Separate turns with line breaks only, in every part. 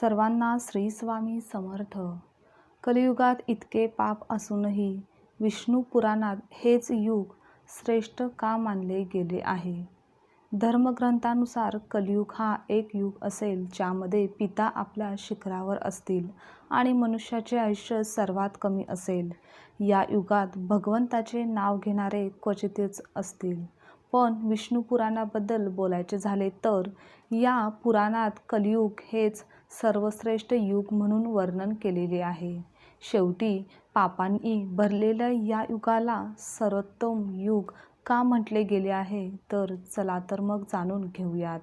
सर्वांना श्री स्वामी समर्थ. कलियुगात इतके पाप असूनही विष्णू पुराणात हेच युग श्रेष्ठ का मानले गेले आहे? धर्मग्रंथानुसार कलियुग हा एक युग असेल ज्यामध्ये पिता आपल्या शिखरावर असतील आणि मनुष्याचे आयुष्य सर्वात कमी असेल. या युगात भगवंताचे नाव घेणारे क्वचितच असतील. पण विष्णू पुराणाबद्दल बोलायचे झाले तर या पुराणात कलियुग हेच सर्वश्रेष्ठ युग म्हणून वर्णन केलेले आहे. शेवटी पापांनी भरलेल्या या युगाला सर्वोत्तम युग का म्हटले गेले आहे तर चला तर मग जाणून घेऊयात.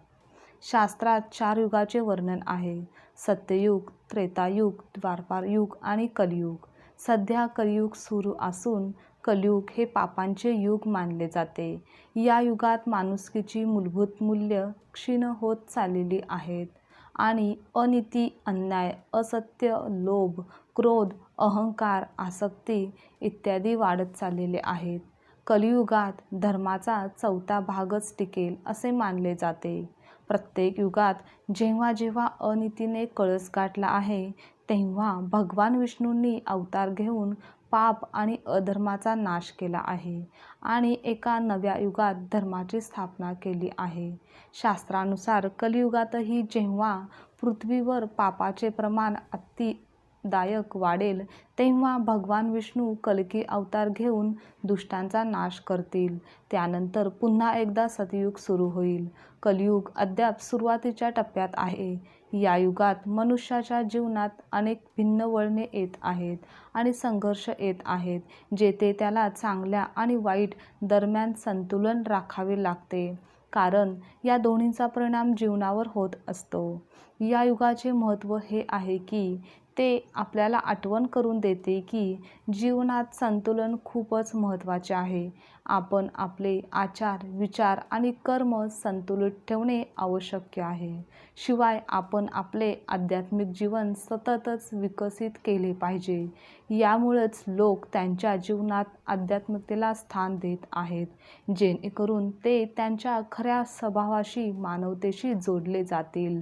शास्त्रात 4 युगाचे वर्णन आहे: सत्ययुग, त्रेतायुग, द्वापार युग आणि कलियुग. सध्या कलियुग सुरू असून कलियुग हे पापांचे युग मानले जाते. या युगात माणुसकीची मूलभूत मूल्य क्षीण होत चाललेली आहेत आणि अनिती, अन्याय, असत्य, लोभ, क्रोध, अहंकार, आसक्ती इत्यादी वाढत चाललेले आहेत. कलियुगात धर्माचा 4था भागच टिकेल असे मानले जाते. प्रत्येक युगात जेव्हा जेव्हा अनितीने कळस गाठला आहे तेव्हा भगवान विष्णूंनी अवतार घेऊन पाप आणि अधर्माचा नाश केला आहे आणि एका नव्या युगात धर्माची स्थापना केली आहे. शास्त्रानुसार कलियुगातही जेव्हा पृथ्वीवर पापाचे प्रमाण अतिदायक वाढेल तेव्हा भगवान विष्णू कल्की अवतार घेऊन दुष्टांचा नाश करतील. त्यानंतर पुन्हा एकदा सतयुग सुरू होईल. कलियुग अद्याप सुरुवातीच्या टप्प्यात आहे. या युगात मनुष्याच्या जीवनात अनेक भिन्न वळणे येत आहेत आणि संघर्ष येत आहेत, जेथे त्याला चांगल्या आणि वाईट दरम्यान संतुलन राखावे लागते, कारण या दोन्हींचा परिणाम जीवनावर होत असतो. या युगाचे महत्त्व हे आहे की ते आपल्याला आठवण करून देते की जीवनात संतुलन खूपच महत्त्वाचे आहे. आपण आपले आचार, विचार आणि कर्म संतुलित ठेवणे आवश्यक आहे. शिवाय आपण आपले आध्यात्मिक जीवन सततच विकसित केले पाहिजे. यामुळेच लोक त्यांच्या जीवनात आध्यात्मिकतेला स्थान देत आहेत, जेणेकरून ते त्यांच्या खऱ्या स्वभावाशी, मानवतेशी जोडले जातील.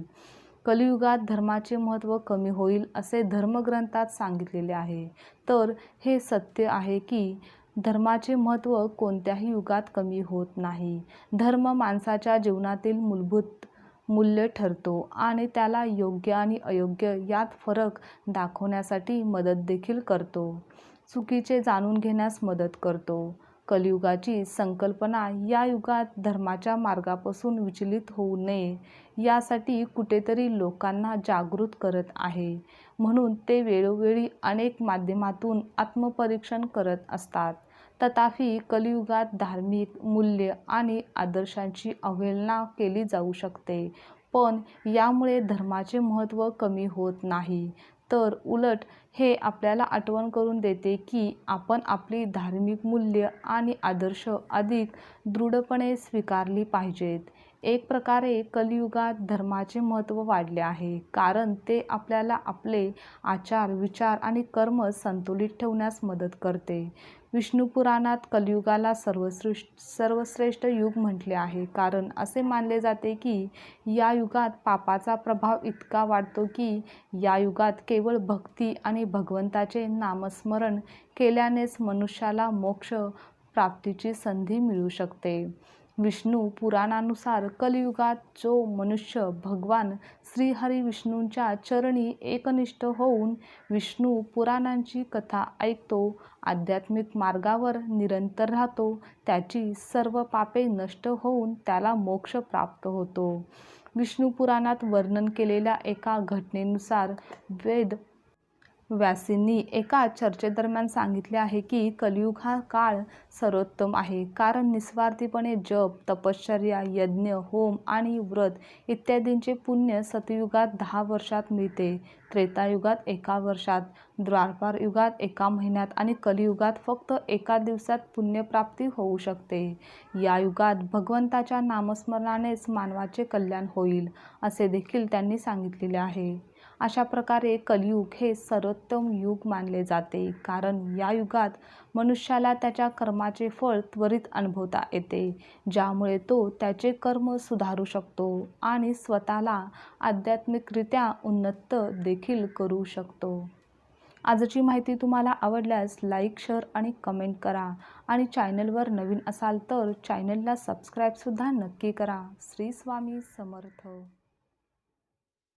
कलियुगात धर्माचे महत्त्व कमी होईल असे धर्मग्रंथात सांगितलेले आहे, तर हे सत्य आहे की धर्माचे महत्त्व कोणत्याही युगात कमी होत नाही. धर्म माणसाच्या जीवनातील मूलभूत मूल्य ठरतो आणि त्याला योग्य आणि अयोग्य यात फरक दाखवण्यासाठी मदत देखील करतो. चुकीचे जाणून घेण्यास मदत करतो. कलियुगाची संकल्पना या युगात धर्माच्या मार्गापासून विचलित होऊ नये यासाठी कुठेतरी लोकांना जागृत करत आहे. म्हणून ते वेळोवेळी अनेक माध्यमातून आत्मपरीक्षण करत असतात. तथापि कलियुगात धार्मिक मूल्य आणि आदर्शांची अवहेलना केली जाऊ शकते, पण यामुळे धर्माचे महत्त्व कमी होत नाही, तर उलट हे आपल्याला आठवण करून देते की आपण आपली धार्मिक मूल्य आणि आदर्श अधिक दृढपणे स्वीकारली पाहिजेत. एक प्रकारे कलियुगात धर्माचे महत्त्व वाढले आहे, कारण ते आपल्याला आपले आचार, विचार आणि कर्म संतुलित ठेवण्यास मदत करते. विष्णू पुराणात कलियुगाला सर्वश्रेष्ठ युग म्हटले आहे, कारण असे मानले जाते की या युगात पापाचा प्रभाव इतका वाढतो की या युगात केवळ भक्ती आणि भगवंताचे नामस्मरण केल्यानेच मनुष्याला मोक्ष प्राप्तीची संधी मिळू शकते. विष्णू पुराणानुसार कलियुगात जो मनुष्य भगवान श्रीहरी विष्णूंच्या चरणी एकनिष्ठ होऊन विष्णू पुराणांची कथा ऐकतो, आध्यात्मिक मार्गावर निरंतर राहतो, त्याची सर्व पापे नष्ट होऊन त्याला मोक्ष प्राप्त होतो. विष्णू पुराणात वर्णन केलेल्या एका घटनेनुसार वेद व्यासींनी एका चर्चेदरम्यान सांगितले आहे की कलियुग हा काळ सर्वोत्तम आहे, कारण निस्वार्थीपणे जप, तपश्चर्या, यज्ञ, होम आणि व्रत इत्यादींचे पुण्य सतयुगात 10 वर्षात मिळते, त्रेतायुगात 1 वर्षात, द्वापार युगात 1 महिन्यात आणि कलियुगात फक्त 1 दिवसात पुण्यप्राप्ती होऊ शकते. या युगात भगवंताच्या नामस्मरणानेच मानवाचे कल्याण होईल असे देखील त्यांनी सांगितलेले आहे. अशा प्रकारे कलियुग हे सर्वोत्तम युग मानले जाते, कारण या युगात मनुष्याला त्याच्या कर्माचे फळ त्वरित अनुभवता येते, ज्यामुळे तो त्याचे कर्म सुधारू शकतो आणि स्वतःला आध्यात्मिकरित्या उन्नत देखील करू शकतो. आजची माहिती तुम्हाला आवडल्यास लाईक, शेअर आणि कमेंट करा आणि चॅनलवर नवीन असाल तर चॅनलला सबस्क्राईबसुद्धा नक्की करा. श्री स्वामी समर्थ.